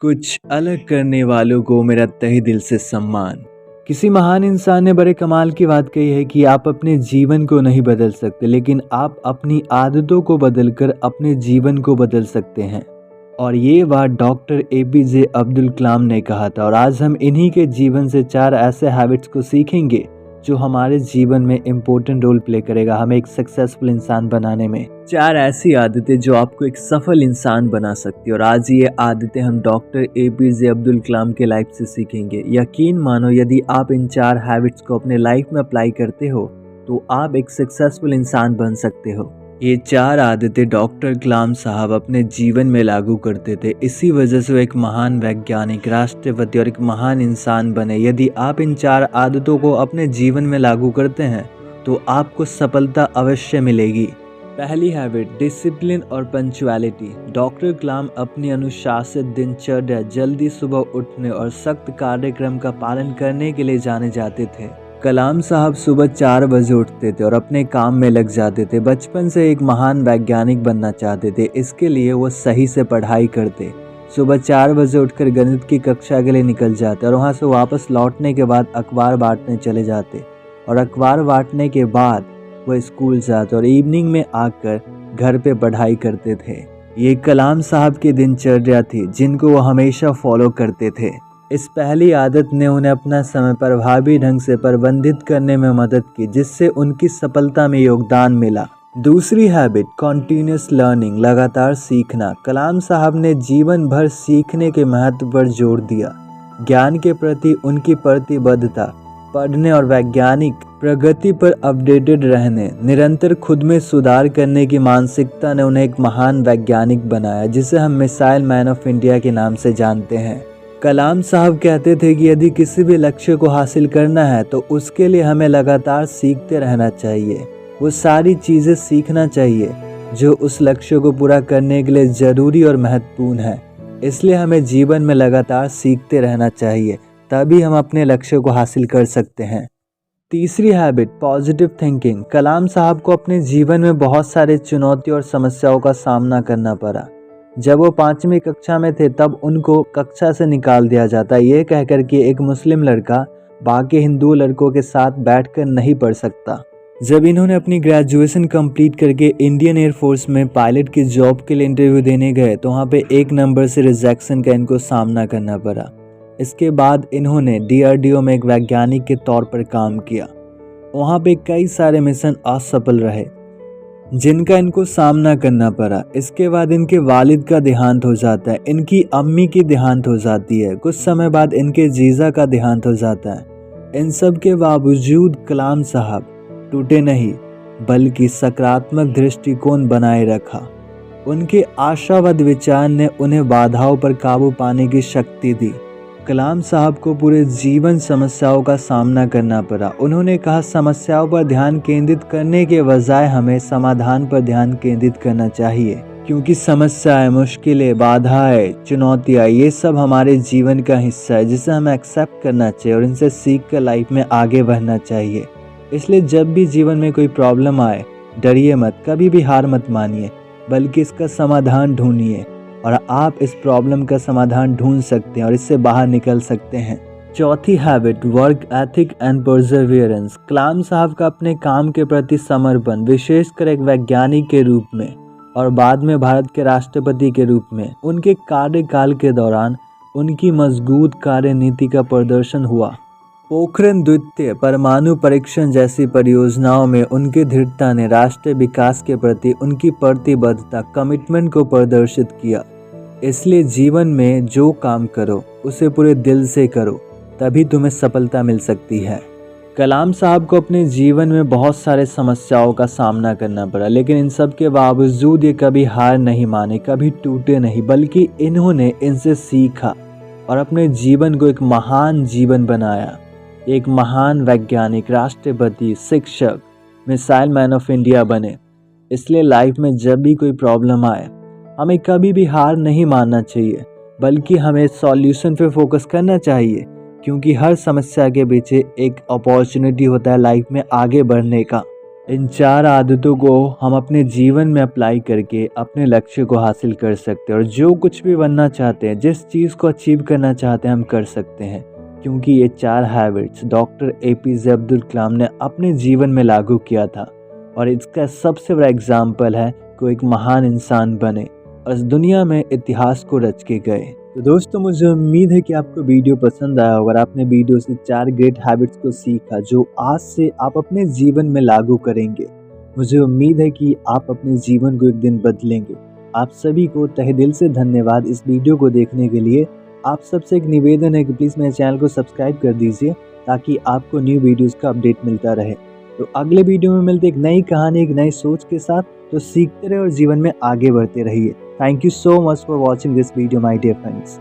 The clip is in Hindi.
कुछ अलग करने वालों को मेरा तहे दिल से सम्मान। किसी महान इंसान ने बड़े कमाल की बात कही है कि आप अपने जीवन को नहीं बदल सकते, लेकिन आप अपनी आदतों को बदलकर अपने जीवन को बदल सकते हैं। और ये बात डॉक्टर एपीजे अब्दुल कलाम ने कहा था। और आज हम इन्हीं के जीवन से 4 ऐसे हैबिट्स को सीखेंगे जो हमारे जीवन में इम्पोर्टेंट रोल प्ले करेगा हमें एक सक्सेसफुल इंसान बनाने में। 4 ऐसी आदतें जो आपको एक सफल इंसान बना सकती है। और आज ये आदतें हम डॉक्टर एपीजे अब्दुल कलाम के लाइफ से सीखेंगे। यकीन मानो, यदि आप इन 4 हैबिट्स को अपने लाइफ में अप्लाई करते हो तो आप एक सक्सेसफुल इंसान बन सकते हो। ये 4 आदतें डॉक्टर कलाम साहब अपने जीवन में लागू करते थे। इसी वजह से वो एक महान वैज्ञानिक, राष्ट्रपति और एक महान इंसान बने। यदि आप इन 4 आदतों को अपने जीवन में लागू करते हैं तो आपको सफलता अवश्य मिलेगी। पहली हैबिट, डिसिप्लिन और पंक्चुअलिटी। डॉक्टर कलाम अपनी अनुशासित दिनचर्या, जल्दी सुबह उठने और सख्त कार्यक्रम का पालन करने के लिए जाने जाते थे। कलाम साहब सुबह 4 बजे उठते थे और अपने काम में लग जाते थे। बचपन से एक महान वैज्ञानिक बनना चाहते थे, इसके लिए वो सही से पढ़ाई करते। सुबह 4 बजे उठकर गणित की कक्षा के लिए निकल जाते और वहाँ से वापस लौटने के बाद अखबार बांटने चले जाते। और अखबार बांटने के बाद वो स्कूल जाते और इवनिंग में आकर घर पे पढ़ाई करते थे। ये कलाम साहब की दिनचर्या थी जिनको वो हमेशा फॉलो करते थे। इस पहली आदत ने उन्हें अपना समय प्रभावी ढंग से प्रबंधित करने में मदद की, जिससे उनकी सफलता में योगदान मिला। दूसरी हैबिट, कॉन्टिन्यूस लर्निंग, लगातार सीखना। कलाम साहब ने जीवन भर सीखने के महत्व पर जोर दिया। ज्ञान के प्रति उनकी प्रतिबद्धता, पढ़ने और वैज्ञानिक प्रगति पर अपडेटेड रहने, निरंतर खुद में सुधार करने की मानसिकता ने उन्हें एक महान वैज्ञानिक बनाया, जिसे हम मिसाइल मैन ऑफ इंडिया के नाम से जानते हैं। कलाम साहब कहते थे कि यदि किसी भी लक्ष्य को हासिल करना है तो उसके लिए हमें लगातार सीखते रहना चाहिए। वो सारी चीज़ें सीखना चाहिए जो उस लक्ष्य को पूरा करने के लिए ज़रूरी और महत्वपूर्ण है। इसलिए हमें जीवन में लगातार सीखते रहना चाहिए, तभी हम अपने लक्ष्य को हासिल कर सकते हैं। तीसरी हैबिट, पॉजिटिव थिंकिंग। कलाम साहब को अपने जीवन में बहुत सारे चुनौतियों और समस्याओं का सामना करना पड़ा। जब वो 5वीं कक्षा में थे तब उनको कक्षा से निकाल दिया जाता, ये कहकर कि एक मुस्लिम लड़का बाकी हिंदू लड़कों के साथ बैठकर नहीं पढ़ सकता। जब इन्होंने अपनी ग्रेजुएशन कंप्लीट करके इंडियन एयरफोर्स में पायलट की जॉब के लिए इंटरव्यू देने गए तो वहाँ पे 1 नंबर से रिजेक्शन का इनको सामना करना पड़ा। इसके बाद इन्होंने DRDO में एक वैज्ञानिक के तौर पर काम किया। वहाँ पे कई सारे मिशन असफल रहे जिनका इनको सामना करना पड़ा। इसके बाद इनके वालिद का देहांत हो जाता है, इनकी अम्मी की देहांत हो जाती है, कुछ समय बाद इनके जीजा का देहांत हो जाता है। इन सब के बावजूद कलाम साहब टूटे नहीं बल्कि सकारात्मक दृष्टिकोण बनाए रखा। उनके आशावाद विचार ने उन्हें बाधाओं पर काबू पाने की शक्ति दी। कलाम साहब को पूरे जीवन समस्याओं का सामना करना पड़ा। उन्होंने कहा, समस्याओं पर ध्यान केंद्रित करने के बजाय हमें समाधान पर ध्यान केंद्रित करना चाहिए, क्योंकि समस्याएं, मुश्किलें, बाधाएं, चुनौतियां, ये सब हमारे जीवन का हिस्सा है जिसे हमें एक्सेप्ट करना चाहिए और इनसे सीख कर लाइफ में आगे बढ़ना चाहिए। इसलिए जब भी जीवन में कोई प्रॉब्लम आए, डरिए मत, कभी भी हार मत मानिए, बल्कि इसका समाधान ढूंढिए और आप इस प्रॉब्लम का समाधान ढूंढ सकते हैं और इससे बाहर निकल सकते हैं। चौथी habit, work ethic and perseverance. Kalam साहब का अपने काम के प्रति समर्पण, विशेषकर एक वैज्ञानिक के रूप में और बाद में भारत के राष्ट्रपति के रूप में, उनके कार्यकाल के दौरान उनकी मजबूत कार्यनीति का प्रदर्शन हुआ। पोखरण द्वितीय परमाणु परीक्षण जैसी परियोजनाओं में उनकी दृढ़ता ने राष्ट्रीय विकास के प्रति उनकी प्रतिबद्धता, कमिटमेंट को प्रदर्शित किया। इसलिए जीवन में जो काम करो उसे पूरे दिल से करो, तभी तुम्हें सफलता मिल सकती है। कलाम साहब को अपने जीवन में बहुत सारे समस्याओं का सामना करना पड़ा, लेकिन इन सब के बावजूद ये कभी हार नहीं माने, कभी टूटे नहीं, बल्कि इन्होंने इनसे सीखा और अपने जीवन को एक महान जीवन बनाया। एक महान वैज्ञानिक, राष्ट्रपति, शिक्षक, मिसाइल मैन ऑफ इंडिया बने। इसलिए लाइफ में जब भी कोई प्रॉब्लम आए हमें कभी भी हार नहीं मानना चाहिए, बल्कि हमें सॉल्यूशन पे फोकस करना चाहिए, क्योंकि हर समस्या के पीछे एक अपॉर्चुनिटी होता है लाइफ में आगे बढ़ने का। इन 4 आदतों को हम अपने जीवन में अप्लाई करके अपने लक्ष्य को हासिल कर सकते हैं और जो कुछ भी बनना चाहते हैं, जिस चीज़ को अचीव करना चाहते हैं, हम कर सकते हैं। क्योंकि ये 4 habits doctor APJ Abdul Kalam ने अपने जीवन में लागू किया था और इसका सबसे बड़ा एग्जाम्पल है कि वो एक महान इंसान बने और इस दुनिया में इतिहास को रच के गए। तो दोस्तों, मुझे उम्मीद है कि आपको वीडियो पसंद आया होगा और आपने वीडियो से 4 ग्रेट हैबिट्स को सीखा जो आज से आप अपने जीवन में लागू करेंगे। मुझे उम्मीद है कि आप अपने जीवन को एक दिन बदलेंगे। आप सभी को तहे दिल से धन्यवाद इस वीडियो को देखने के लिए। आप सबसे एक निवेदन है कि प्लीज़ मेरे चैनल को सब्सक्राइब कर दीजिए ताकि आपको न्यू वीडियोज़ का अपडेट मिलता रहे। तो अगले वीडियो में मिलते एक नई कहानी, एक नई सोच के साथ। तो सीखते रहे और जीवन में आगे बढ़ते रहिए। Thank you so much for watching this video, my dear friends.